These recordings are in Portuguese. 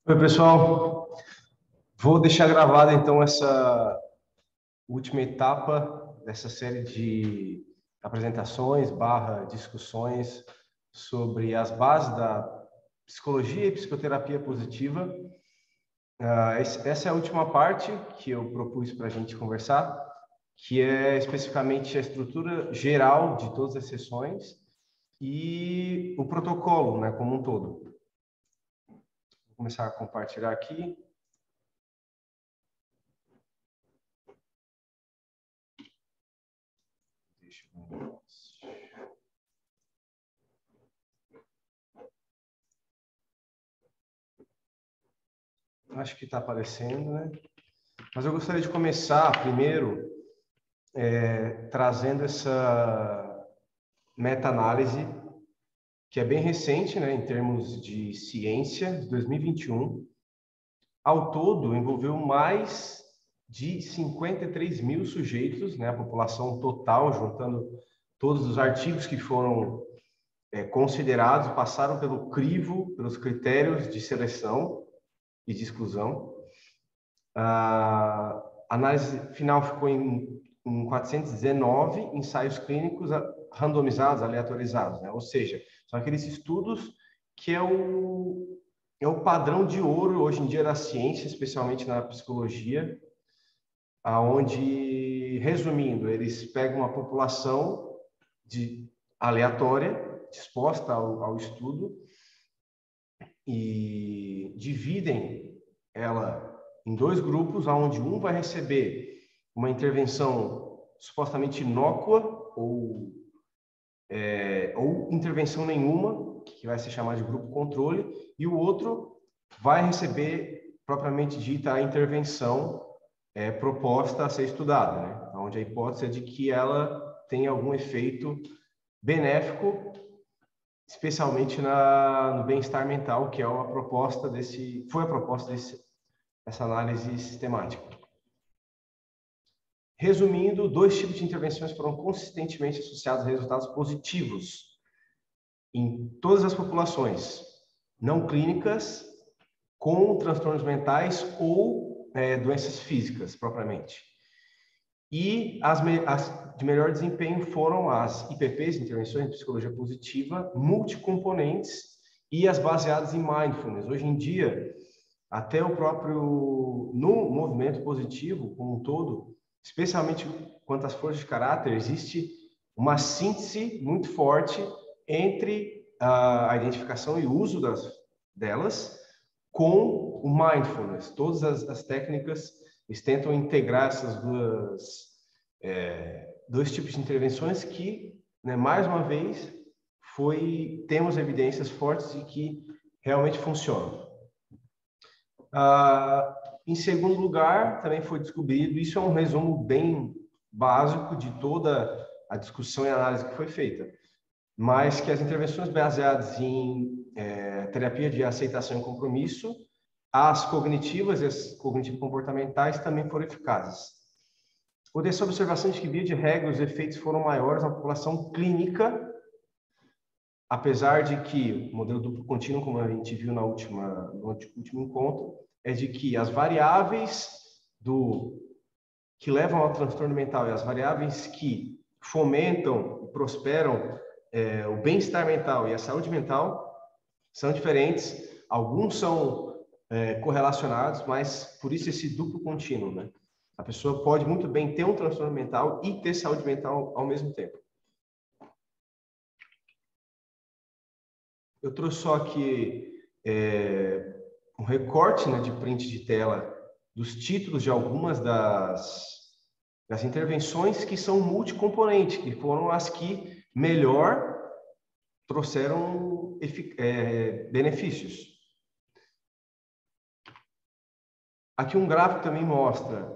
Oi, pessoal. Vou deixar gravada então essa última etapa dessa série de apresentações barra discussões sobre as bases da psicologia e psicoterapia positiva. Essa é a última parte que eu propus para a gente conversar, que é especificamente a estrutura geral de todas as sessões e o protocolo, né, como um todo. Vou começar a compartilhar aqui. Deixa eu ver um negócio. Acho que está aparecendo, né? Mas eu gostaria de começar primeiro trazendo essa meta-análise que é bem recente, né, em termos de ciência, de 2021. Ao todo, envolveu mais de 53 mil sujeitos, né, a população total, juntando todos os artigos que foram considerados, passaram pelo crivo, pelos critérios de seleção e de exclusão. A análise final ficou em 419 ensaios clínicos randomizados, aleatorizados, né? Ou seja, são aqueles estudos que é o padrão de ouro hoje em dia da ciência, especialmente na psicologia, aonde, resumindo, eles pegam uma população aleatória, disposta ao estudo, e dividem ela em dois grupos, onde um vai receber uma intervenção supostamente inócua ou intervenção nenhuma, que vai se chamar de grupo controle, e o outro vai receber, propriamente dita, a intervenção proposta a ser estudada, né? Onde a hipótese é de que ela tem algum efeito benéfico, especialmente no bem-estar mental, que é a proposta dessa análise sistemática. Resumindo, dois tipos de intervenções foram consistentemente associados a resultados positivos em todas as populações não clínicas com transtornos mentais ou doenças físicas, propriamente. E as de melhor desempenho foram as IPPs, Intervenções de Psicologia Positiva, multicomponentes, e as baseadas em mindfulness. Hoje em dia, até no movimento positivo como um todo, especialmente quanto às forças de caráter, existe uma síntese muito forte entre a identificação e o uso delas com o mindfulness. Todas as técnicas, eles tentam integrar essas dois tipos de intervenções que, né, mais uma vez, temos evidências fortes de que realmente funcionam. Em segundo lugar, também foi descobrido, isso é um resumo bem básico de toda a discussão e análise que foi feita, mas que as intervenções baseadas em terapia de aceitação e compromisso, as cognitivas e as cognitivo-comportamentais também foram eficazes. Poder essa observação de que, via de regra, os efeitos foram maiores na população clínica, apesar de que o modelo duplo contínuo, como a gente viu no último encontro, é de que as variáveis que levam ao transtorno mental e as variáveis que fomentam e prosperam o bem-estar mental e a saúde mental são diferentes. Alguns são correlacionados, mas por isso esse duplo contínuo, né? A pessoa pode muito bem ter um transtorno mental e ter saúde mental ao mesmo tempo. Eu trouxe só aqui um recorte, né, de print de tela dos títulos de algumas das intervenções que são multicomponentes, que foram as que melhor trouxeram benefícios. Aqui um gráfico também mostra,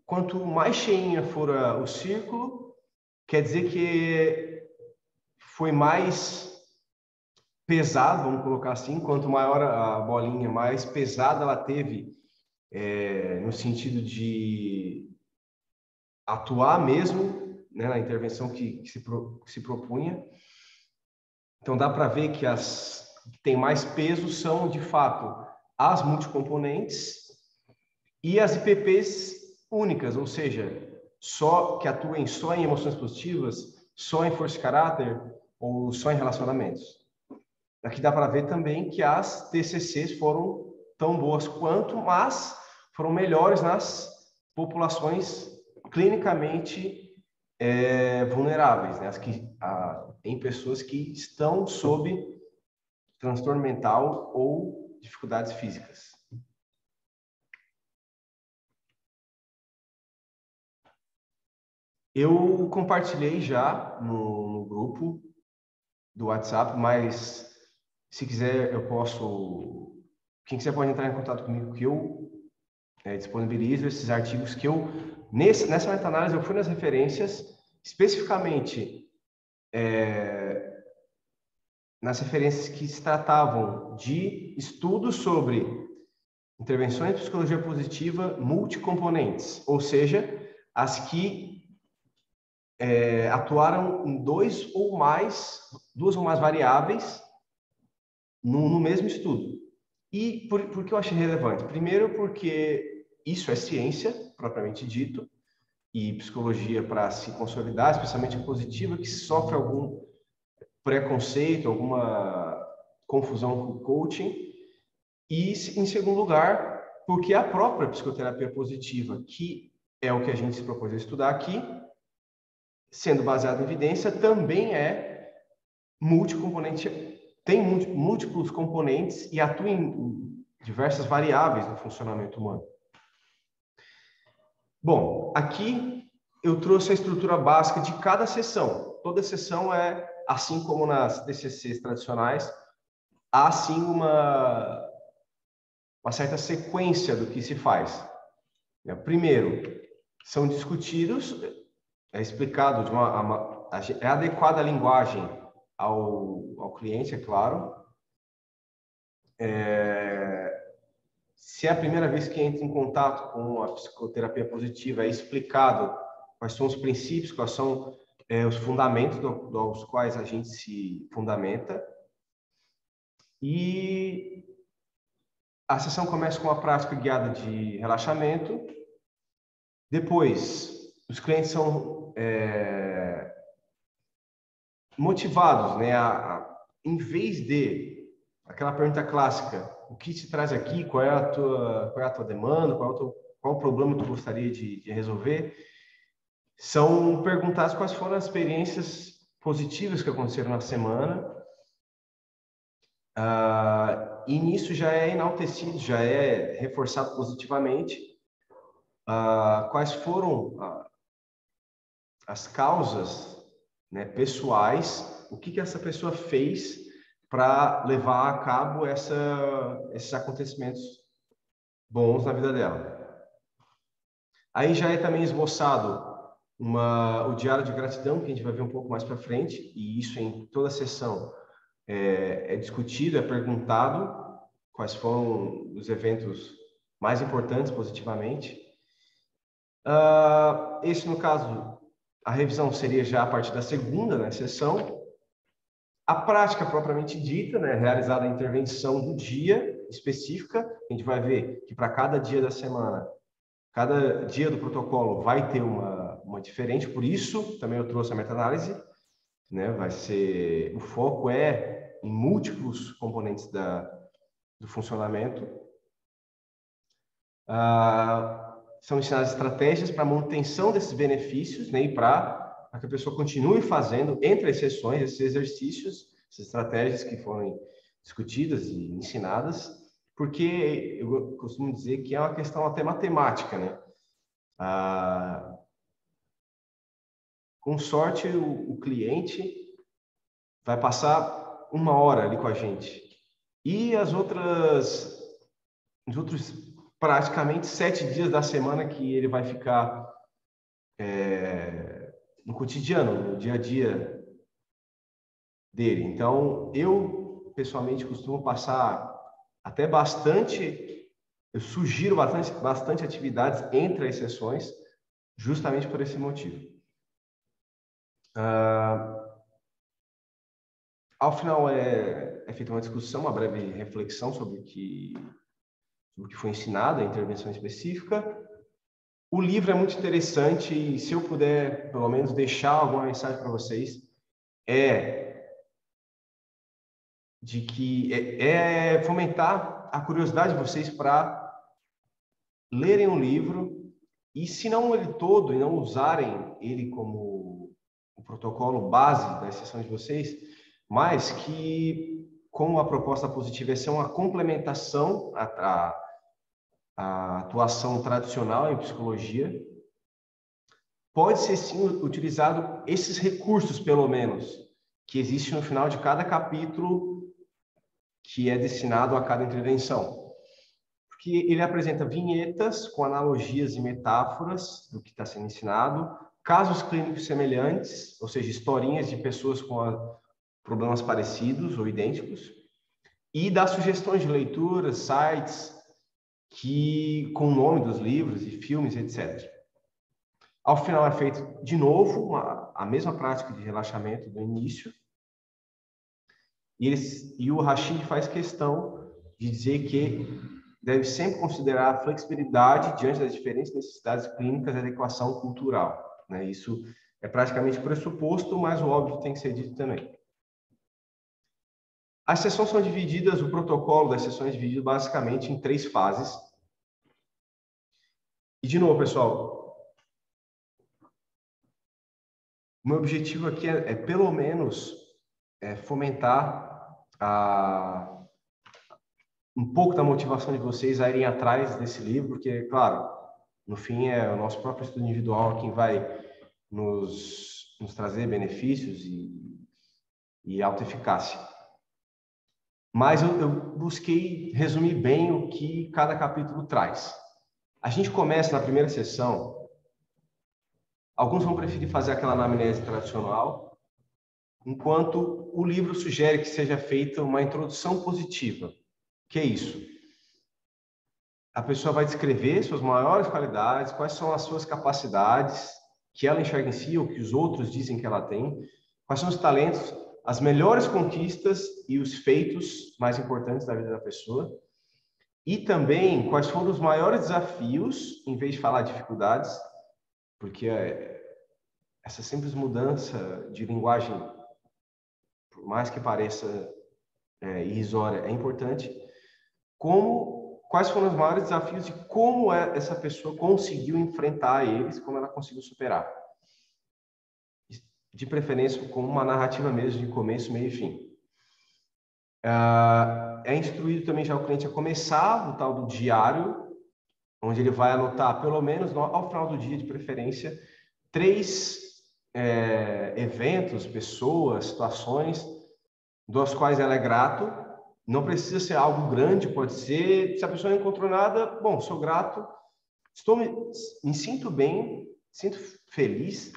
quanto mais cheinha for o círculo, quer dizer que foi mais pesado, vamos colocar assim, quanto maior a bolinha, mais pesada ela teve, no sentido de atuar mesmo, né, na intervenção que se propunha. Então dá para ver que as que têm mais peso são, de fato, as multicomponentes e as IPPs únicas, ou seja, só que atuem só em emoções positivas, só em força de caráter ou só em relacionamentos. Aqui dá para ver também que as TCCs foram tão boas quanto, mas foram melhores nas populações clinicamente vulneráveis, né? Em pessoas que estão sob transtorno mental ou dificuldades físicas. Eu compartilhei já no grupo do WhatsApp, mas se quiser eu posso... Quem quiser pode entrar em contato comigo, que eu disponibilizo esses artigos que eu... Nessa meta-análise eu fui nas referências, especificamente nas referências que se tratavam de estudos sobre intervenções de psicologia positiva multicomponentes, ou seja, as que atuaram em duas ou mais variáveis no mesmo estudo. E por que eu achei relevante? Primeiro, porque isso é ciência, propriamente dito, e psicologia para se consolidar, especialmente a positiva, que sofre algum preconceito, alguma confusão com o coaching. E, em segundo lugar, porque a própria psicoterapia positiva, que é o que a gente se propôs a estudar aqui, sendo baseado em evidência, também é multicomponente, tem múltiplos componentes e atua em diversas variáveis no funcionamento humano. Bom, aqui eu trouxe a estrutura básica de cada sessão. Toda sessão assim como nas TCCs tradicionais, há sim uma certa sequência do que se faz. Primeiro, são discutidos, é explicado é adequada a linguagem ao cliente, é claro. Se é a primeira vez que entra em contato com a psicoterapia positiva, é explicado quais são os princípios, quais são os fundamentos aos quais a gente se fundamenta. E a sessão começa com uma prática guiada de relaxamento. Depois, os clientes são motivados, né, em vez de aquela pergunta clássica, o que te traz aqui, qual é a tua demanda, qual o problema que tu gostaria de resolver, são perguntados quais foram as experiências positivas que aconteceram na semana. E nisso já é enaltecido, já é reforçado positivamente quais foram as causas, né, pessoais, o que essa pessoa fez para levar a cabo esses acontecimentos bons na vida dela. Aí já é também esboçado o diário de gratidão, que a gente vai ver um pouco mais para frente, e isso em toda a sessão é discutido, é perguntado quais foram os eventos mais importantes positivamente. Esse, no caso, a revisão seria já a partir da segunda, né, sessão. A prática propriamente dita, né, realizada a intervenção do dia específica, a gente vai ver que para cada dia da semana, cada dia do protocolo vai ter uma diferente, por isso também eu trouxe a meta-análise, né, o foco é em múltiplos componentes do funcionamento. São ensinadas estratégias para a manutenção desses benefícios, né, e para que a pessoa continue fazendo, entre as sessões, esses exercícios, essas estratégias que foram discutidas e ensinadas, porque eu costumo dizer que é uma questão até matemática, né? Com sorte, o cliente vai passar 1 hora ali com a gente. E os outros praticamente 7 dias da semana que ele vai ficar no cotidiano, no dia a dia dele. Então, eu pessoalmente costumo passar até eu sugiro bastante atividades entre as sessões, justamente por esse motivo. Ao final é feita uma discussão, uma breve reflexão sobre do que foi ensinado, a intervenção específica. O livro é muito interessante e se eu puder, pelo menos, deixar alguma mensagem para vocês, de que fomentar a curiosidade de vocês para lerem um livro e, se não ele todo, e não usarem ele como o protocolo base das sessões de vocês, mas que, como a proposta positiva é ser uma complementação à atuação tradicional em psicologia, pode ser sim utilizado esses recursos, pelo menos, que existem no final de cada capítulo que é destinado a cada intervenção. Porque ele apresenta vinhetas com analogias e metáforas do que está sendo ensinado, casos clínicos semelhantes, ou seja, historinhas de pessoas com problemas parecidos ou idênticos, e dá sugestões de leituras, sites, com o nome dos livros e filmes, etc. Ao final é feito, de novo, a mesma prática de relaxamento do início, e o Rashid faz questão de dizer que deve sempre considerar a flexibilidade diante das diferentes necessidades clínicas e adequação cultural, né? Isso é praticamente pressuposto, mas o óbvio tem que ser dito também. As sessões são divididas, o protocolo das sessões é dividido basicamente em 3 fases. E, de novo, pessoal, o meu objetivo aqui é pelo menos, fomentar um pouco da motivação de vocês a irem atrás desse livro, porque, claro, no fim é o nosso próprio estudo individual quem vai nos trazer benefícios e autoeficácia. Mas eu busquei resumir bem o que cada capítulo traz. A gente começa na primeira sessão, alguns vão preferir fazer aquela anamnese tradicional, enquanto o livro sugere que seja feita uma introdução positiva. Que é isso? A pessoa vai descrever suas maiores qualidades, quais são as suas capacidades, que ela enxerga em si, ou que os outros dizem que ela tem, quais são os talentos, as melhores conquistas e os feitos mais importantes da vida da pessoa, e também quais foram os maiores desafios, em vez de falar dificuldades, porque essa simples mudança de linguagem, por mais que pareça irrisória, é importante. Quais foram os maiores desafios e como essa pessoa conseguiu enfrentar eles, como ela conseguiu superar. De preferência com uma narrativa mesmo de começo, meio e fim. É instruído também já o cliente a começar o tal do diário, onde ele vai anotar, pelo menos ao final do dia, de preferência, 3 eventos, pessoas, situações, dos quais ela é grato. Não precisa ser algo grande, pode ser, se a pessoa não encontrou nada, bom, sou grato, me sinto bem, sinto feliz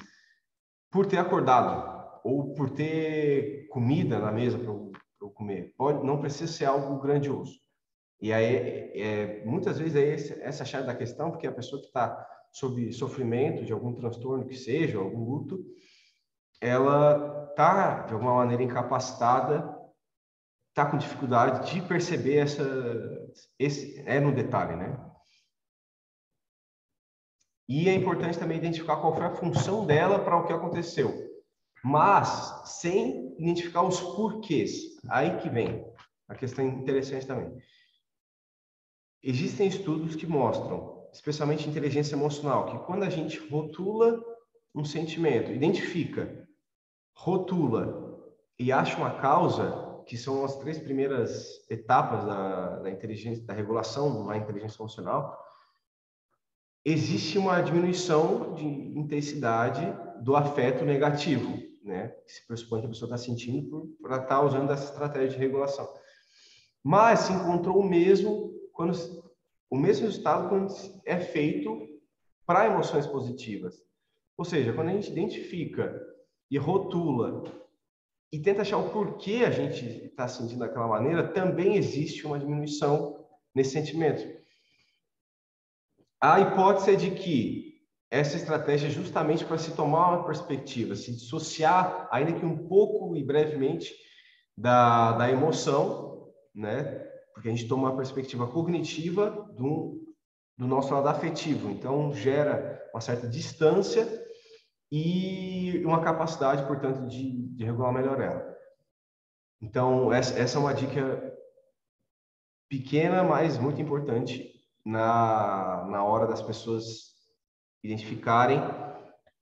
por ter acordado, ou por ter comida na mesa para eu comer. Não precisa ser algo grandioso. E aí, muitas vezes, essa é a chave da questão, porque a pessoa que está sob sofrimento de algum transtorno que seja, algum luto, ela está, de alguma maneira, incapacitada, está com dificuldade de perceber no detalhe, né? E é importante também identificar qual foi a função dela para o que aconteceu, mas sem identificar os porquês. Aí que vem a questão interessante também. Existem estudos que mostram, especialmente inteligência emocional, que quando a gente rotula um sentimento, identifica, rotula e acha uma causa, que são as 3 primeiras etapas da inteligência, da regulação na inteligência emocional, existe uma diminuição de intensidade do afeto negativo, né? Que se pressupõe que a pessoa está sentindo por estar usando essa estratégia de regulação. Mas se encontrou o mesmo resultado quando é feito para emoções positivas. Ou seja, quando a gente identifica e rotula e tenta achar o porquê a gente está sentindo daquela maneira, também existe uma diminuição nesse sentimento. A hipótese é de que essa estratégia é justamente para se tomar uma perspectiva, se dissociar, ainda que um pouco e brevemente, da emoção, né? porque a gente toma uma perspectiva cognitiva do nosso lado afetivo. Então, gera uma certa distância e uma capacidade, portanto, de regular melhor ela. Então, essa é uma dica pequena, mas muito importante na hora das pessoas identificarem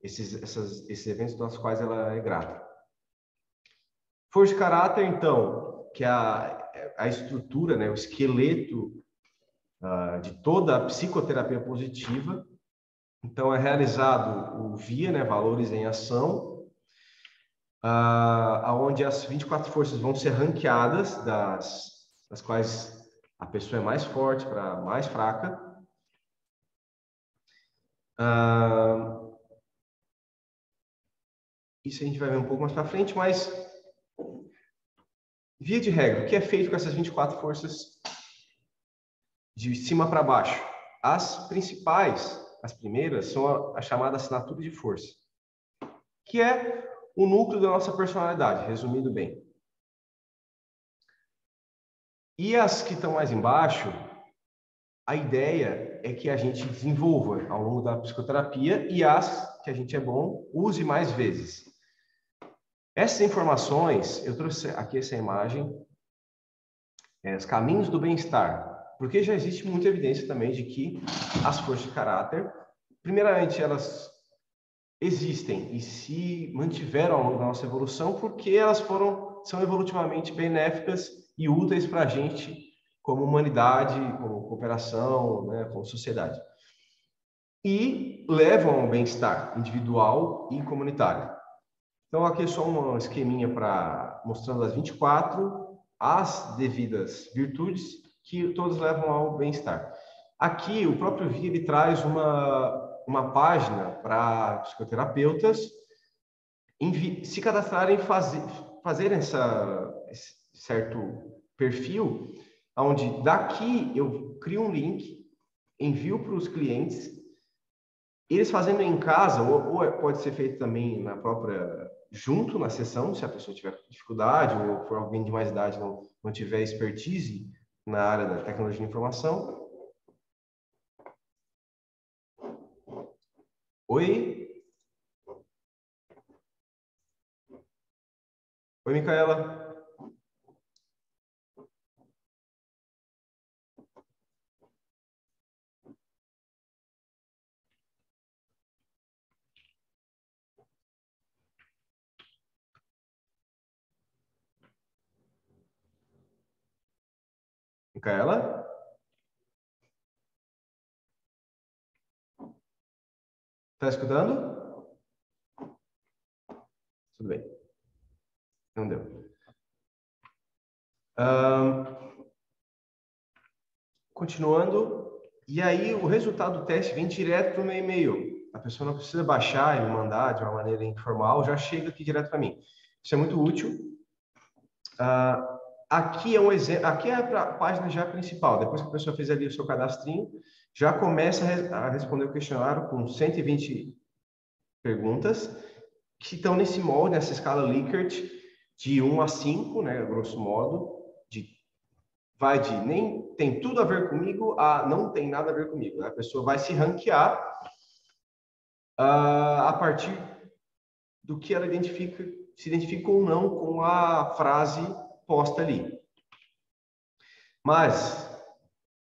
esses eventos dos quais ela é grata. Força de caráter, então, que é a estrutura, né, o esqueleto de toda a psicoterapia positiva. Então, é realizado o VIA, né, Valores em Ação, onde as 24 forças vão ser ranqueadas, das quais a pessoa é mais forte para mais fraca. Isso a gente vai ver um pouco mais para frente, mas, via de regra, o que é feito com essas 24 forças de cima para baixo? As principais, as primeiras, são a chamada assinatura de força, que é o núcleo da nossa personalidade, resumindo bem. E as que estão mais embaixo, a ideia é que a gente desenvolva ao longo da psicoterapia e as que a gente é bom, use mais vezes. Essas informações, eu trouxe aqui essa imagem, os caminhos do bem-estar, porque já existe muita evidência também de que as forças de caráter, primeiramente, elas existem e se mantiveram ao longo da nossa evolução porque elas são evolutivamente benéficas e úteis para a gente como humanidade, como cooperação, né, como sociedade. E levam ao bem-estar individual e comunitário. Então, aqui é só um esqueminha mostrando as 24, as devidas virtudes que todos levam ao bem-estar. Aqui, o próprio VIA, ele traz uma página para psicoterapeutas se cadastrarem, fazerem esse certo perfil, onde daqui eu crio um link, envio para os clientes, eles fazendo em casa, ou pode ser feito também junto na sessão, se a pessoa tiver dificuldade, ou for alguém de mais idade não tiver expertise na área da tecnologia de informação. Oi? Oi, Micaela. Micaela? Tá escutando? Tudo bem. Não deu. Continuando. E aí, o resultado do teste vem direto para o meu e-mail. A pessoa não precisa baixar e me mandar de uma maneira informal, já chega aqui direto para mim. Isso é muito útil. Aqui é um exemplo, aqui é a página já principal. Depois que a pessoa fez ali o seu cadastrinho, já começa a responder o questionário com 120 perguntas que estão nesse molde, nessa escala Likert, de 1 a 5, né, grosso modo, vai de nem tem tudo a ver comigo a não tem nada a ver comigo. A pessoa vai se ranquear a partir do que ela se identifica ou não com a frase posta ali. Mas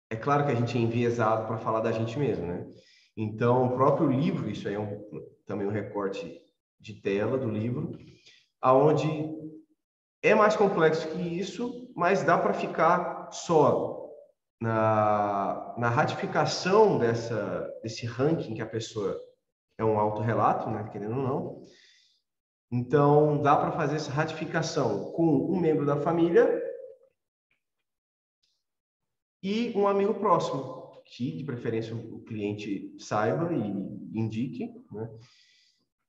é claro que a gente é enviesado para falar da gente mesmo, né? Então, o próprio livro, isso aí é também um recorte de tela do livro, aonde é mais complexo que isso, mas dá para ficar só na ratificação desse ranking que a pessoa é um autorrelato, né, querendo ou não. Então, dá para fazer essa ratificação com um membro da família e um amigo próximo, que de preferência o cliente saiba e indique, né,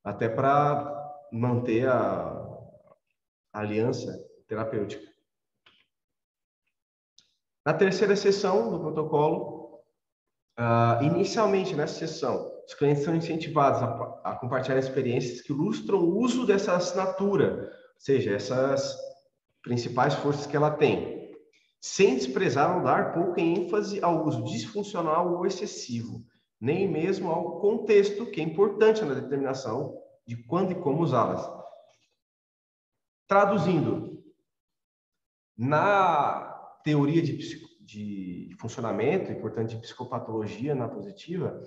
até para manter a aliança terapêutica. Na terceira sessão do protocolo, inicialmente nessa sessão, os clientes são incentivados a compartilhar experiências que ilustram o uso dessa assinatura, ou seja, essas principais forças que ela tem, sem desprezar ou dar pouca ênfase ao uso disfuncional ou excessivo, nem mesmo ao contexto, que é importante na determinação de quando e como usá-las. Traduzindo, na teoria de funcionamento, e portanto de psicopatologia na positiva,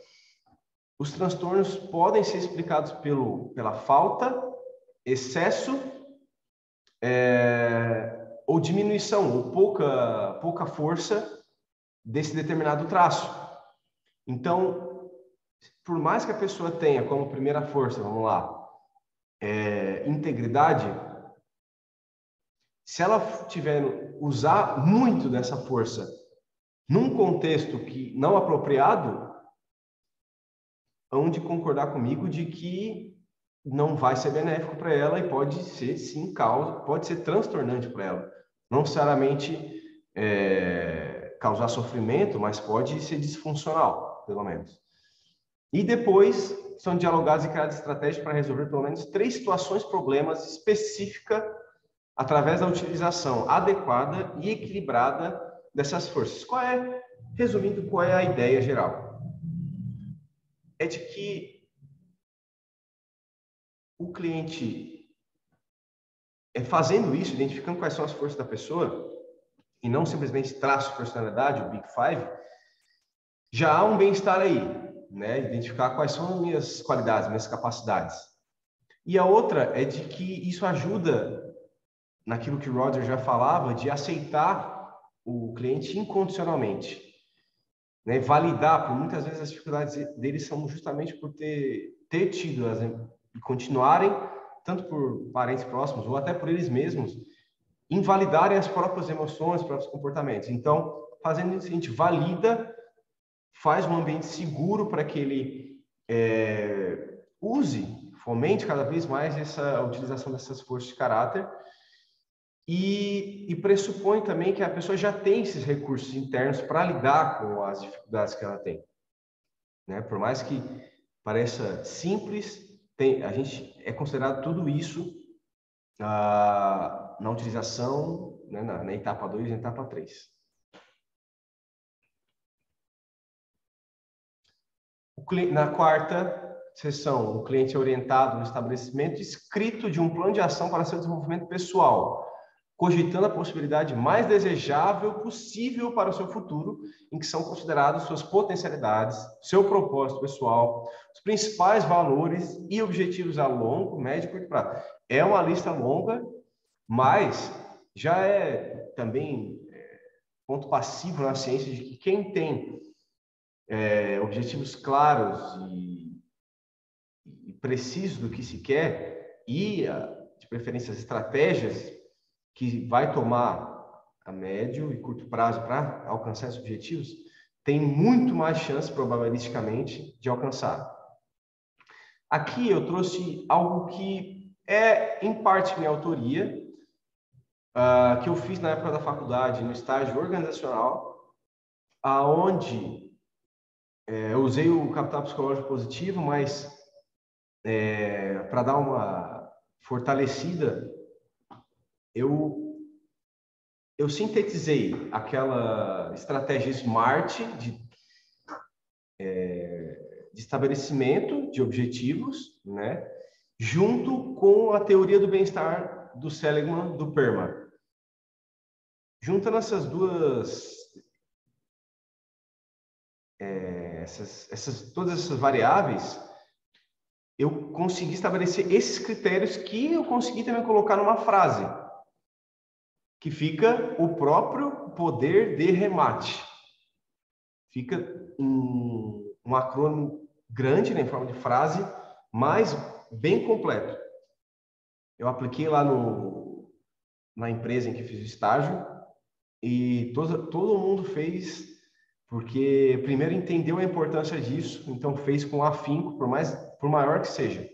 os transtornos podem ser explicados pela falta, excesso, ou diminuição, ou pouca força desse determinado traço. Então, por mais que a pessoa tenha como primeira força, vamos lá, integridade, se ela tiver usar muito dessa força num contexto que não apropriado, hão de concordar comigo de que não vai ser benéfico para ela e pode ser, sim, pode ser transtornante para ela. Não necessariamente causar sofrimento, mas pode ser disfuncional, pelo menos. E depois são dialogados e criadas estratégias para resolver pelo menos 3 situações, problemas específicas através da utilização adequada e equilibrada dessas forças. Resumindo, qual é a ideia geral? É de que o cliente, fazendo isso, identificando quais são as forças da pessoa, e não simplesmente traço de personalidade, o Big Five, já há um bem-estar aí, né? Identificar quais são as minhas qualidades, minhas capacidades. E a outra é de que isso ajuda naquilo que o Roger já falava, de aceitar o cliente incondicionalmente, né? Validar, por muitas vezes as dificuldades deles são justamente por ter tido e continuarem, tanto por parentes próximos ou até por eles mesmos, invalidarem as próprias emoções, os próprios comportamentos. Então, fazendo isso, a gente valida, faz um ambiente seguro para que ele fomente cada vez mais essa utilização dessas forças de caráter e pressupõe também que a pessoa já tem esses recursos internos para lidar com as dificuldades que ela tem, né? Por mais que pareça simples, a gente é considerado tudo isso na utilização, né, na etapa 2 e na etapa 3. Na quarta sessão, o cliente é orientado no estabelecimento escrito de um plano de ação para seu desenvolvimento pessoal, cogitando a possibilidade mais desejável possível para o seu futuro, em que são consideradas suas potencialidades, seu propósito pessoal, os principais valores e objetivos a longo, médio e curto prazo. É uma lista longa, mas já é também ponto passivo na ciência de que quem tem objetivos claros e precisos do que se quer e, de preferência, as estratégias que vai tomar a médio e curto prazo para alcançar esses objetivos, tem muito mais chance, probabilisticamente, de alcançar. Aqui eu trouxe algo que é, em parte, minha autoria, que eu fiz na época da faculdade, no estágio organizacional, aonde eu usei o capital psicológico positivo, mas para dar uma fortalecida, eu sintetizei aquela estratégia SMART de estabelecimento de objetivos, né, junto com a teoria do bem-estar do Seligman, do PERMA. Juntando essas duas, todas essas variáveis, eu consegui estabelecer esses critérios que eu consegui também colocar numa frase, que fica o próprio poder de remate. Fica um acrônimo grande, né, em forma de frase, mas bem completo. Eu apliquei lá na empresa em que fiz o estágio e todo mundo fez, porque primeiro entendeu a importância disso, então fez com afinco, por maior que seja.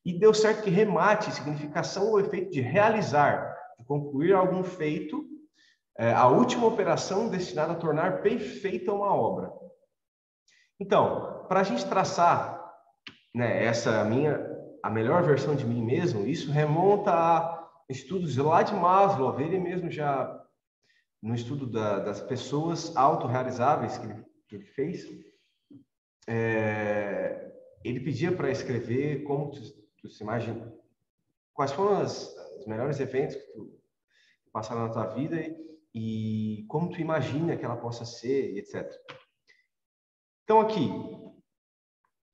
E deu certo que remate, significação ou efeito de realizar, de concluir algum feito, a última operação destinada a tornar perfeita uma obra. Então, para a gente traçar, né, a melhor versão de mim mesmo, isso remonta a estudos lá de Maslow, ele mesmo já no estudo das pessoas autorrealizáveis que ele fez, ele pedia para escrever como tu se imagina, quais foram os melhores eventos que tu passaram na tua vida e como tu imagina que ela possa ser, etc. Então, aqui,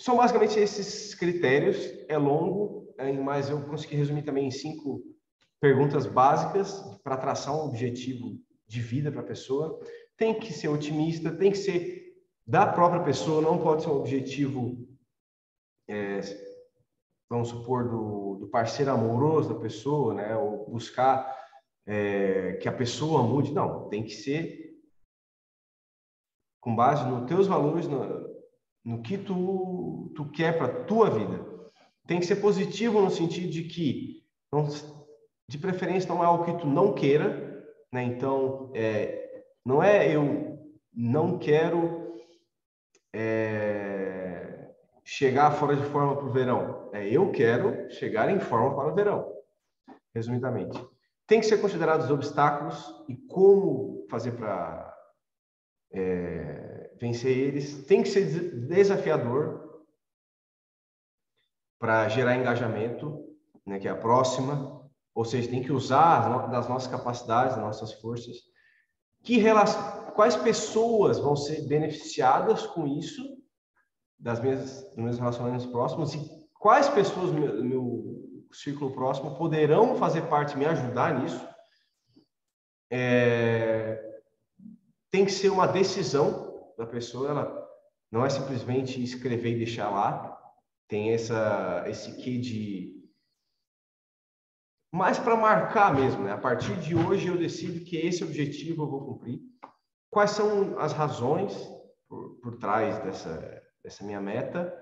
são basicamente esses critérios. É longo, mas eu consegui resumir também em 5 perguntas básicas para traçar um objetivo de vida para a pessoa. Tem que ser otimista, tem que ser da própria pessoa, não pode ser um objetivo, vamos supor, do parceiro amoroso da pessoa, né? Ou buscar que a pessoa mude. Não, tem que ser com base nos teus valores, no que tu quer para a tua vida. Tem que ser positivo no sentido de que, de preferência, não é algo que tu não queira, né? Então, não é eu não quero chegar fora de forma para o verão. Eu quero chegar em forma para o verão, resumidamente. Tem que ser considerados os obstáculos e como fazer para vencer eles. Tem que ser desafiador para gerar engajamento, né, que é a próxima. Ou seja, tem que usar das nossas capacidades, das nossas forças. Quais pessoas vão ser beneficiadas com isso, dos meus relacionamentos próximos, e quais pessoas do meu círculo próximo poderão fazer parte, me ajudar nisso. Tem que ser uma decisão da pessoa, ela não é simplesmente escrever e deixar lá. Tem esse quê de mais para marcar mesmo, né? A partir de hoje eu decido que esse objetivo eu vou cumprir. Quais são as razões por trás dessa minha meta?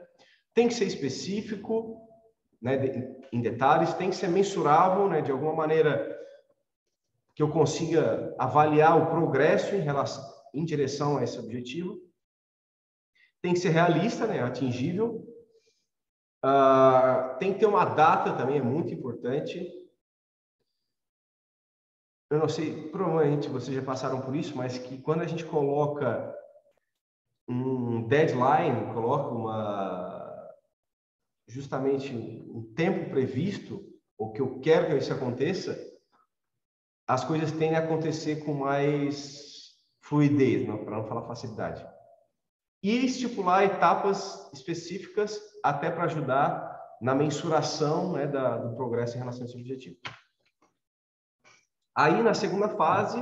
Tem que ser específico, né, em detalhes, tem que ser mensurável, né, de alguma maneira que eu consiga avaliar o progresso em direção a esse objetivo. Tem que ser realista, né, atingível. Tem que ter uma data também, é muito importante. Eu não sei, provavelmente vocês já passaram por isso, mas que quando a gente coloca um deadline, coloca justamente um tempo previsto, ou que eu quero que isso aconteça, as coisas tendem a acontecer com mais fluidez, para não falar facilidade. E estipular etapas específicas até para ajudar na mensuração, né, do progresso em relação a esse objetivo. Aí, na segunda fase,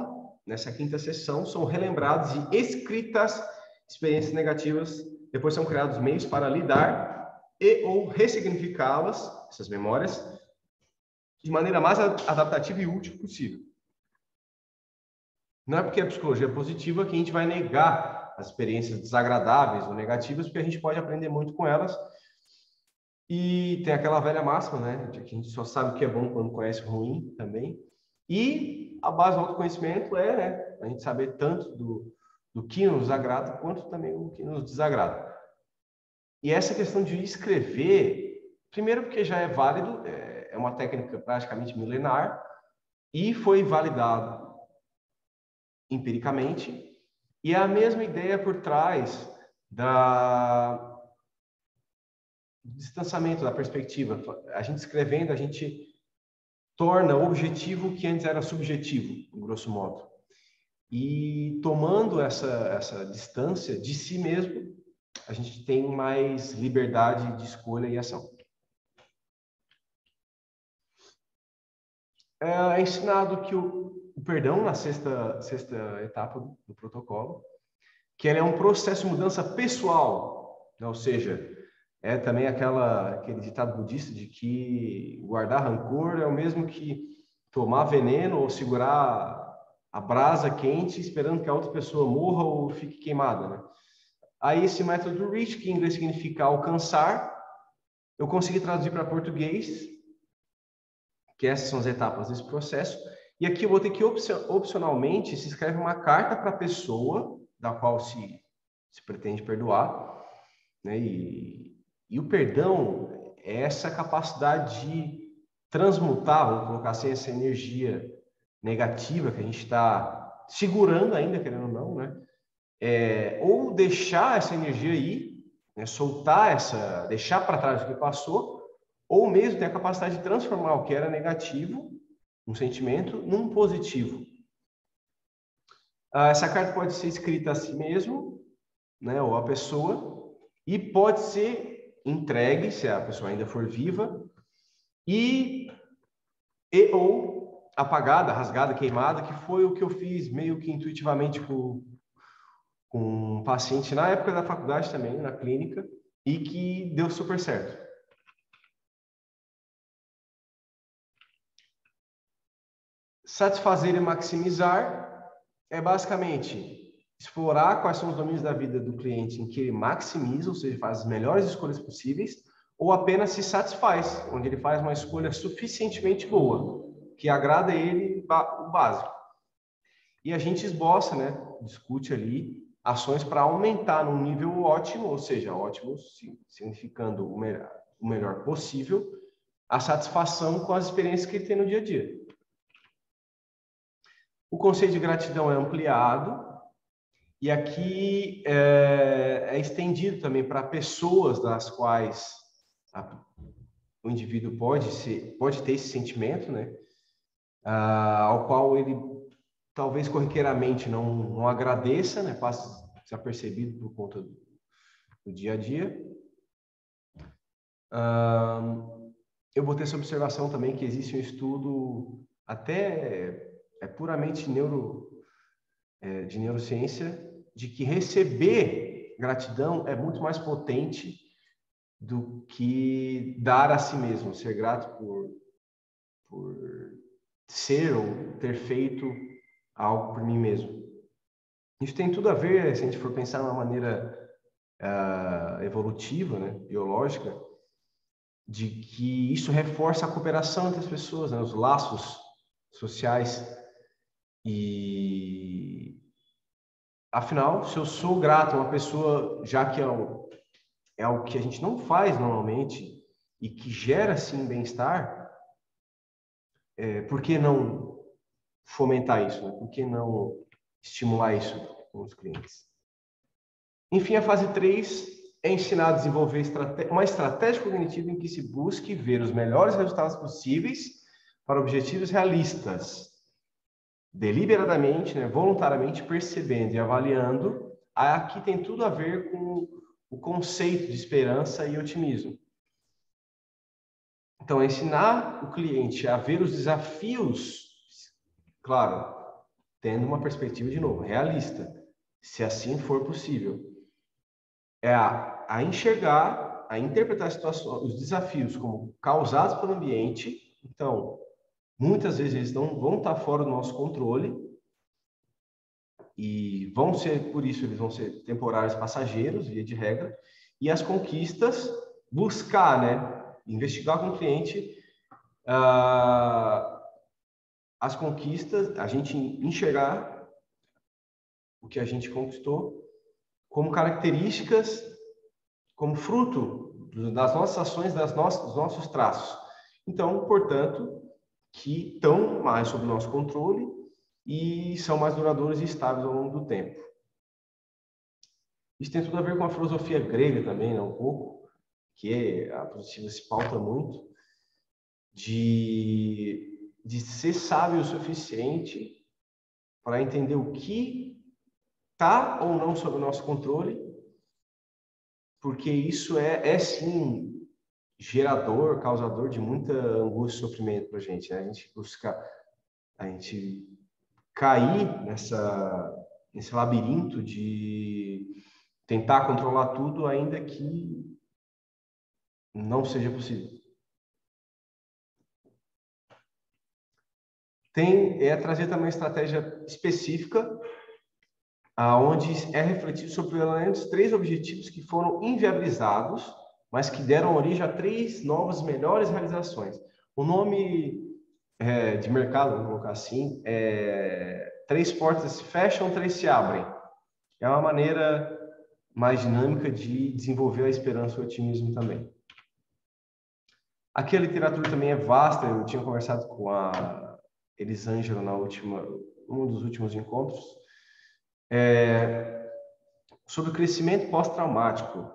nessa quinta sessão, são relembrados e escritas experiências negativas, depois são criados meios para lidar e ou ressignificá-las, essas memórias, de maneira mais adaptativa e útil possível. Não é porque a psicologia é positiva que a gente vai negar as experiências desagradáveis ou negativas, porque a gente pode aprender muito com elas. E tem aquela velha máxima, né, de que a gente só sabe o que é bom quando conhece o ruim também. E a base do autoconhecimento né, a gente saber tanto do que nos agrada quanto também o que nos desagrada. E essa questão de escrever, primeiro porque já é válido, é uma técnica praticamente milenar e foi validado empiricamente, e é a mesma ideia por trás do distanciamento da perspectiva. A gente escrevendo, a gente torna objetivo o que antes era subjetivo, grosso modo. E tomando essa distância de si mesmo, a gente tem mais liberdade de escolha e ação. É ensinado que o perdão, na sexta etapa do protocolo, que ele é um processo de mudança pessoal, né? Ou seja, é também aquele ditado budista de que guardar rancor é o mesmo que tomar veneno ou segurar a brasa quente esperando que a outra pessoa morra ou fique queimada, né? Aí esse método do REACH, que em inglês significa alcançar, eu consegui traduzir para português, que essas são as etapas desse processo. E aqui eu vou ter que, opcionalmente, se escreve uma carta para a pessoa da qual se pretende perdoar, né? E o perdão é essa capacidade de transmutar, vamos colocar assim, essa energia negativa que a gente está segurando ainda, querendo ou não, né? Ou deixar essa energia aí, né? Soltar deixar para trás o que passou, ou mesmo ter a capacidade de transformar o que era negativo, um sentimento, num positivo. Essa carta pode ser escrita a si mesmo, né, ou a pessoa, e pode ser entregue, se a pessoa ainda for viva, ou apagada, rasgada, queimada, que foi o que eu fiz meio que intuitivamente com um paciente na época da faculdade também, na clínica, e que deu super certo. Satisfazer e maximizar é basicamente explorar quais são os domínios da vida do cliente em que ele maximiza, ou seja, faz as melhores escolhas possíveis, ou apenas se satisfaz, onde ele faz uma escolha suficientemente boa, que agrada a ele o básico. E a gente esboça, né, discute ali ações para aumentar num nível ótimo, ou seja, ótimo significando o melhor possível, a satisfação com as experiências que ele tem no dia a dia. O conceito de gratidão é ampliado e aqui é estendido também para pessoas das quais o indivíduo pode ter esse sentimento, né? Ao qual ele talvez corriqueiramente não agradeça, né? Passa desapercebido por conta do dia a dia. Eu botei essa observação também que existe um estudo até puramente de neurociência, de que receber gratidão é muito mais potente do que dar a si mesmo, ser grato por ser ou ter feito algo por mim mesmo. Isso tem tudo a ver, se a gente for pensar de uma maneira evolutiva, né, biológica, de que isso reforça a cooperação entre as pessoas, né, os laços sociais. E afinal, se eu sou grato a uma pessoa, já que é algo que a gente não faz normalmente e que gera sim bem-estar, por que não fomentar isso, né? Por que não estimular isso com os clientes? Enfim, a fase 3 é ensinar a desenvolver uma estratégia cognitiva em que se busque ver os melhores resultados possíveis para objetivos realistas, deliberadamente, né, voluntariamente percebendo e avaliando. Aqui tem tudo a ver com o conceito de esperança e otimismo. Então, ensinar o cliente a ver os desafios, claro, tendo uma perspectiva, de novo, realista, se assim for possível, a enxergar, a interpretar os desafios como causados pelo ambiente. Então, muitas vezes eles não vão estar fora do nosso controle e por isso eles vão ser temporários, passageiros, via de regra, e as conquistas, buscar, né, investigar com o cliente as conquistas, a gente enxergar o que a gente conquistou como características, como fruto das nossas ações, dos nossos traços. Então, portanto, que estão mais sob o nosso controle e são mais duradouros e estáveis ao longo do tempo. Isso tem tudo a ver com a filosofia grega também, né, um pouco, que a Positiva se pauta muito, de ser sábio o suficiente para entender o que está ou não sob o nosso controle, porque isso é sim gerador, causador de muita angústia e sofrimento para a gente, né? A gente cair nesse labirinto de tentar controlar tudo, ainda que não seja possível. Trazer também uma estratégia específica, onde é refletido sobre pelo menos 3 objetivos que foram inviabilizados, mas que deram origem a 3 novas melhores realizações. O nome de mercado, vamos colocar assim, 3 portas se fecham, 3 se abrem. É uma maneira mais dinâmica de desenvolver a esperança e o otimismo também. Aqui a literatura também é vasta. Eu tinha conversado com a Elisângela um dos últimos encontros, sobre o crescimento pós-traumático.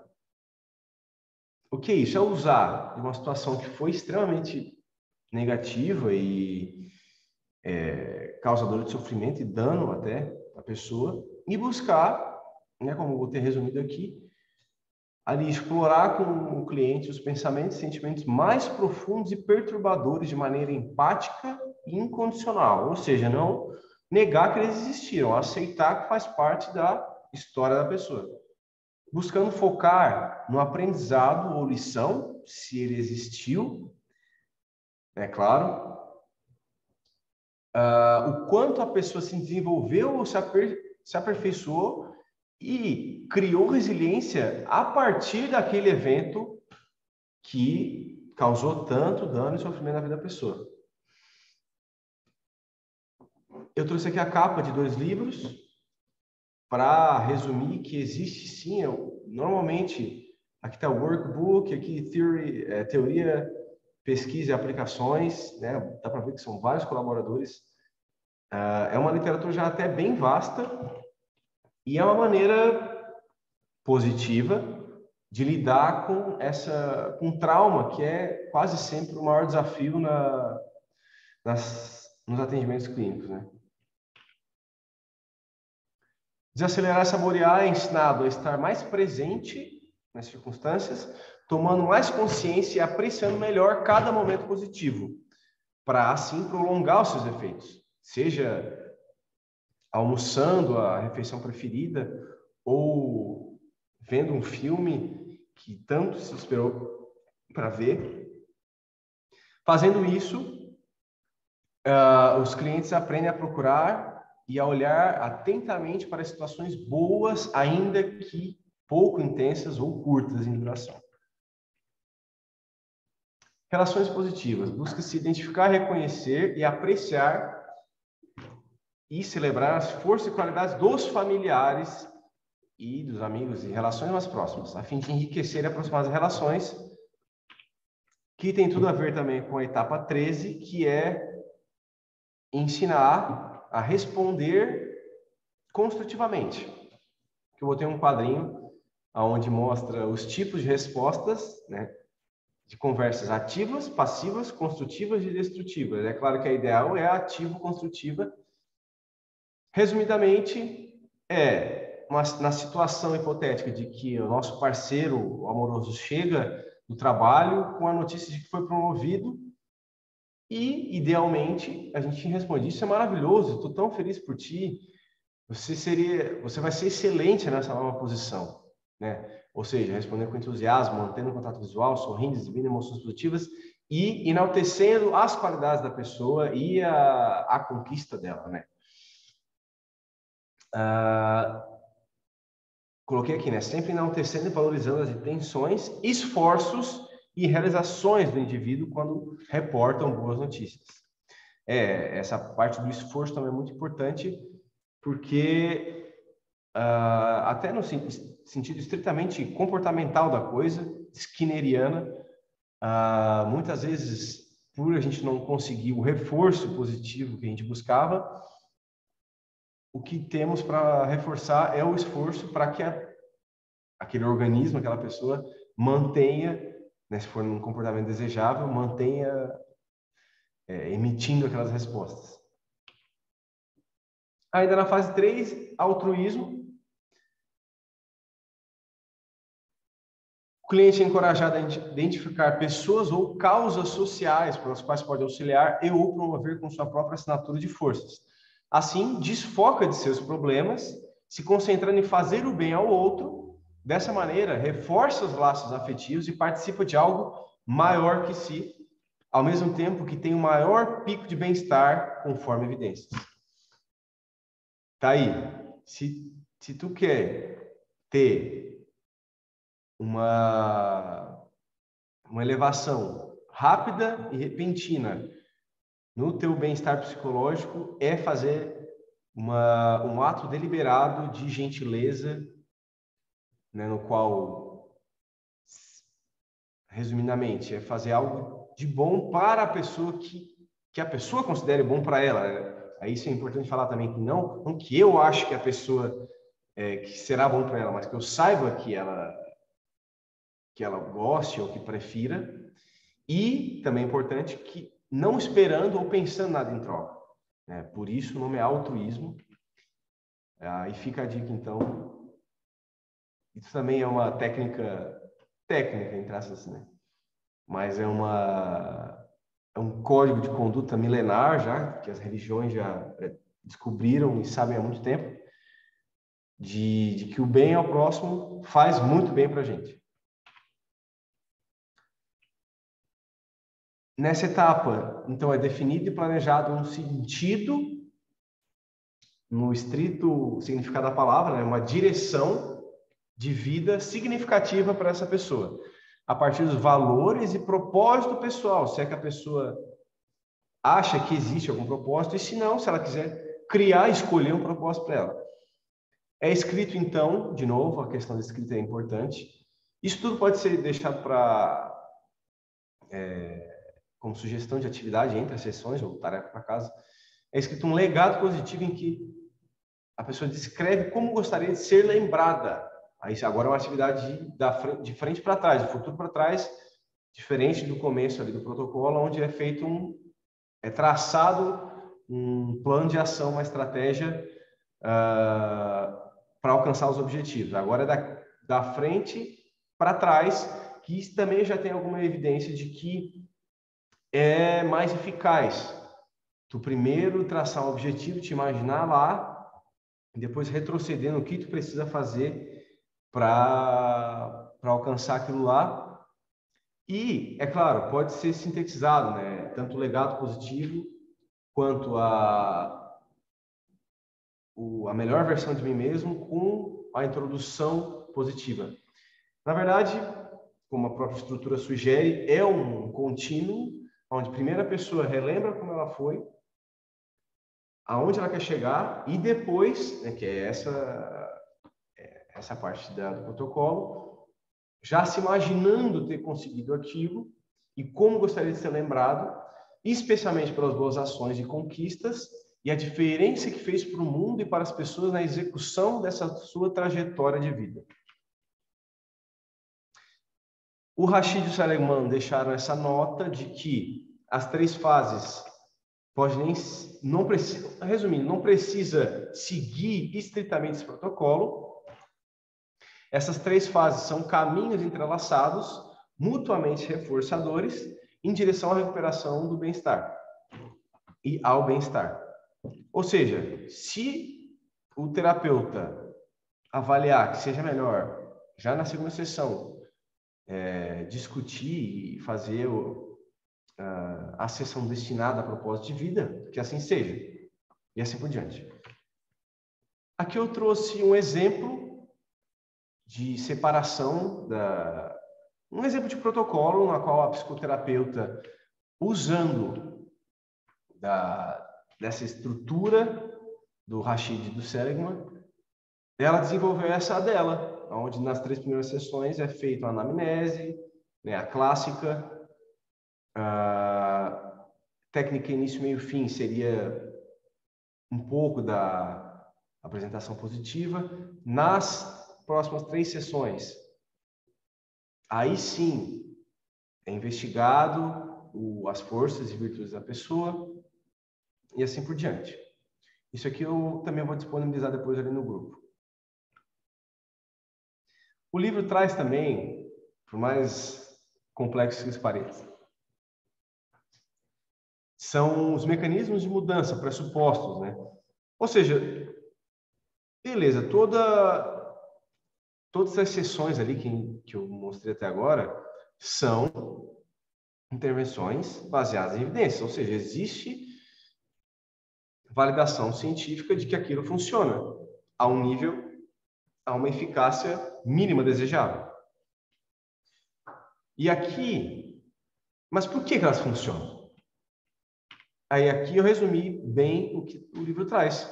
O que é isso? É usar uma situação que foi extremamente negativa e causadora de sofrimento e dano até à pessoa, e buscar, né, como eu vou ter resumido aqui, ali explorar com o cliente os pensamentos e sentimentos mais profundos e perturbadores de maneira empática e incondicional, ou seja, não negar que eles existiram, aceitar que faz parte da história da pessoa, buscando focar no aprendizado ou lição, se ele existiu, é claro, o quanto a pessoa se desenvolveu ou se aperfeiçoou e criou resiliência a partir daquele evento que causou tanto dano e sofrimento na vida da pessoa. Eu trouxe aqui a capa de 2 livros para resumir que existe sim, normalmente, aqui está o workbook, aqui teoria, pesquisa e aplicações, né? Dá para ver que são vários colaboradores. É uma literatura já até bem vasta e é uma maneira positiva de lidar com trauma, que é quase sempre o maior desafio nos atendimentos clínicos, né? Desacelerar e saborear é ensinado a estar mais presente nas circunstâncias, tomando mais consciência e apreciando melhor cada momento positivo, para assim prolongar os seus efeitos, seja almoçando a refeição preferida ou vendo um filme que tanto se esperou para ver. Fazendo isso, os clientes aprendem a procurar e a olhar atentamente para situações boas, ainda que pouco intensas ou curtas em duração. Relações positivas. Busca se identificar, reconhecer e apreciar e celebrar as forças e qualidades dos familiares e dos amigos e relações mais próximas, a fim de enriquecer e aproximar as relações, que tem tudo a ver também com a etapa 13, que é ensinar a responder construtivamente. Eu botei um quadrinho onde mostra os tipos de respostas, né, de conversas ativas, passivas, construtivas e destrutivas. É claro que a ideal é a ativo-construtiva. Resumidamente, na situação hipotética de que o nosso parceiro amoroso chega do trabalho com a notícia de que foi promovido e, idealmente, a gente responde: isso é maravilhoso, estou tão feliz por ti, você vai ser excelente nessa nova posição, né? Ou seja, responder com entusiasmo, mantendo contato visual, sorrindo, exibindo emoções positivas e enaltecendo as qualidades da pessoa e a conquista dela, né? Coloquei aqui, né? Sempre enaltecendo e valorizando as intenções, esforços e realizações do indivíduo quando reportam boas notícias. Essa parte do esforço também é muito importante, porque até no sentido estritamente comportamental da coisa, skinneriana, muitas vezes, por a gente não conseguir o reforço positivo que a gente buscava, o que temos para reforçar é o esforço para que aquele organismo, aquela pessoa, mantenha, né, se for um comportamento desejável, mantenha emitindo aquelas respostas. Ainda na fase 3, altruísmo. O cliente é encorajado a identificar pessoas ou causas sociais pelas quais pode auxiliar e ou promover com sua própria assinatura de forças. Assim, desfoca de seus problemas, se concentrando em fazer o bem ao outro. Dessa maneira, reforça os laços afetivos e participa de algo maior que si, ao mesmo tempo que tem o maior pico de bem-estar, conforme evidências. Tá aí. Se tu quer ter uma elevação rápida e repentina no teu bem-estar psicológico, é fazer um ato deliberado de gentileza, né, no qual, resumidamente, é fazer algo de bom para a pessoa que a pessoa considere bom para ela, né? Aí isso é importante falar também que não que eu acho que a pessoa que será bom para ela, mas que eu saiba que ela goste ou que prefira. E também é importante que não esperando ou pensando nada em troca, né? Por isso o nome é altruísmo. Aí fica a dica, então. Isso também é uma técnica entre aspas, né? Mas é um código de conduta milenar já, que as religiões já descobriram e sabem há muito tempo, de que o bem ao próximo faz muito bem para a gente. Nessa etapa, então, é definido e planejado um sentido, no estrito significado da palavra, né? Uma direção de vida significativa para essa pessoa, a partir dos valores e propósito pessoal, se é que a pessoa acha que existe algum propósito, e se não, se ela quiser criar, escolher um propósito para ela. É escrito, então, de novo, a questão da escrita é importante. Isso tudo pode ser deixado como sugestão de atividade entre as sessões ou tarefa para casa. É escrito um legado positivo em que a pessoa descreve como gostaria de ser lembrada. Aí agora é uma atividade de frente para trás, de futuro para trás, diferente do começo ali do protocolo, onde é feito traçado um plano de ação, uma estratégia para alcançar os objetivos. Agora é da frente para trás, que isso também já tem alguma evidência de que é mais eficaz. Tu primeiro traçar um objetivo, te imaginar lá, e depois retroceder no que tu precisa fazer para alcançar aquilo lá. E, é claro, pode ser sintetizado, né? Tanto o legado positivo quanto a melhor versão de mim mesmo com a introdução positiva. Na verdade, como a própria estrutura sugere, é um contínuo onde a primeira pessoa relembra como ela foi, aonde ela quer chegar e depois, né, que é essa parte do protocolo, já se imaginando ter conseguido aquilo e como gostaria de ser lembrado, especialmente pelas boas ações e conquistas e a diferença que fez para o mundo e para as pessoas na execução dessa sua trajetória de vida. O Rashid e o Seligman deixaram essa nota de que as 3 fases não precisa, resumindo, não precisa seguir estritamente esse protocolo. Essas 3 fases são caminhos entrelaçados, mutuamente reforçadores, em direção à recuperação do bem-estar e ao bem-estar. Ou seja, se o terapeuta avaliar que seja melhor, já na segunda sessão, discutir e fazer a sessão destinada a propósito de vida, que assim seja, e assim por diante. Aqui eu trouxe um exemplo de separação, um exemplo de protocolo na qual a psicoterapeuta, usando dessa estrutura do Rashid e do Seligman, ela desenvolveu essa dela, onde nas 3 primeiras sessões é feita a anamnese, né, a clássica, técnica início, meio, fim seria um pouco da apresentação positiva. Nas próximas 3 sessões, aí sim é investigado as forças e virtudes da pessoa e assim por diante. Isso aqui eu também vou disponibilizar depois ali no grupo. O livro traz também, por mais complexo que isso pareça, são os mecanismos de mudança, pressupostos, né? Ou seja, beleza, todas as sessões ali que eu mostrei até agora são intervenções baseadas em evidências, ou seja, existe validação científica de que aquilo funciona a um nível, a uma eficácia mínima desejável. E aqui, mas por que elas funcionam? Aí aqui eu resumi bem o que o livro traz.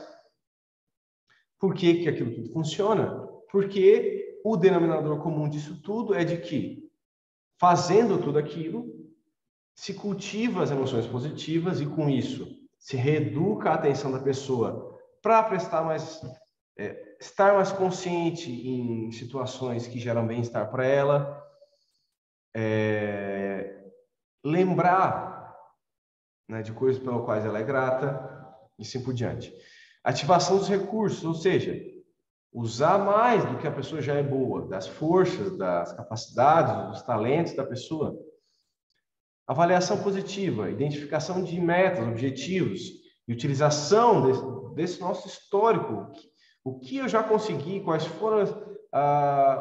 Por que aquilo tudo funciona? Porque o denominador comum disso tudo é de que, fazendo tudo aquilo, se cultiva as emoções positivas e, com isso, se reeduca a atenção da pessoa para prestar mais, estar mais consciente em situações que geram bem-estar para ela, lembrar, né, de coisas pelas quais ela é grata e assim por diante. Ativação dos recursos, ou seja, usar mais do que a pessoa já é boa, das forças, das capacidades, dos talentos da pessoa. Avaliação positiva, identificação de metas, objetivos e utilização desse nosso histórico. O que eu já consegui, quais foram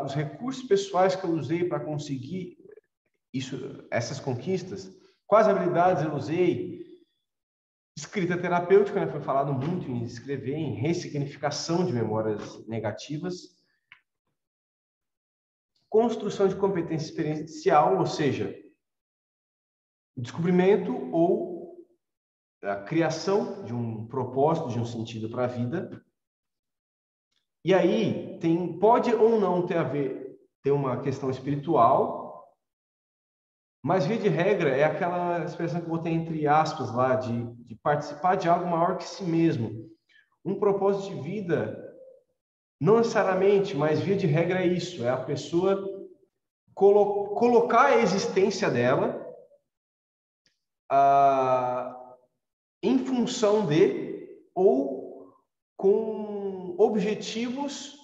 os recursos pessoais que eu usei para conseguir essas conquistas, quais habilidades eu usei. Escrita terapêutica, né, foi falado muito em escrever, em ressignificação de memórias negativas. Construção de competência experiencial, ou seja, o descobrimento ou a criação de um propósito, de um sentido para a vida. E aí pode ou não ter uma questão espiritual, mas via de regra é aquela expressão que eu botei entre aspas lá, de participar de algo maior que si mesmo. Um propósito de vida, não necessariamente, mas via de regra é isso, é a pessoa colocar a existência dela em função de ou com objetivos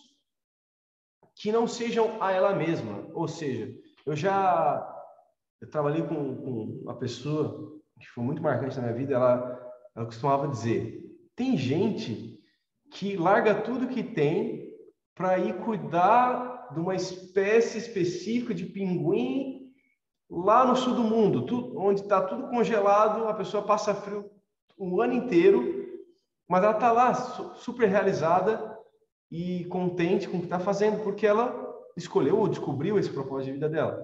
que não sejam a ela mesma. Ou seja, eu trabalhei com uma pessoa que foi muito marcante na minha vida. Ela costumava dizer: tem gente que larga tudo que tem para ir cuidar de uma espécie específica de pinguim lá no sul do mundo, onde está tudo congelado, a pessoa passa frio o ano inteiro, mas ela está lá super realizada e contente com o que está fazendo, porque ela escolheu ou descobriu esse propósito de vida dela.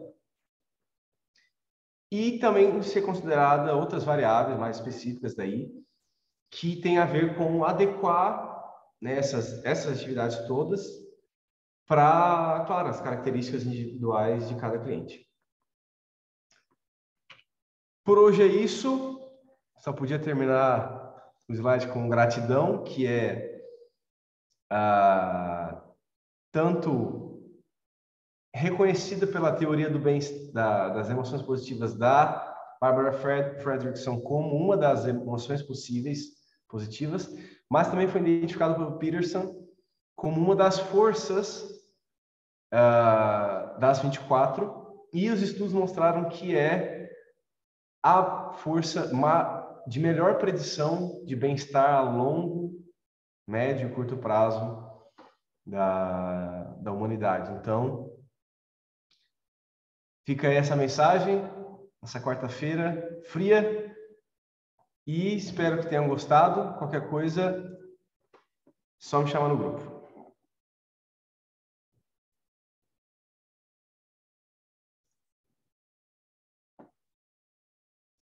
E também ser considerada outras variáveis mais específicas daí, que tem a ver com adequar, né, essas atividades todas para, claro, as características individuais de cada cliente. Por hoje é isso. Só podia terminar o slide com gratidão, que é tanto reconhecida pela teoria das emoções positivas da Barbara Fredrickson como uma das emoções positivas, mas também foi identificado pelo Peterson como uma das forças das 24, e os estudos mostraram que é a força de melhor predição de bem-estar a longo, médio e curto prazo da humanidade. Então, fica aí essa mensagem, essa quarta-feira fria, e espero que tenham gostado. Qualquer coisa, só me chamar no grupo.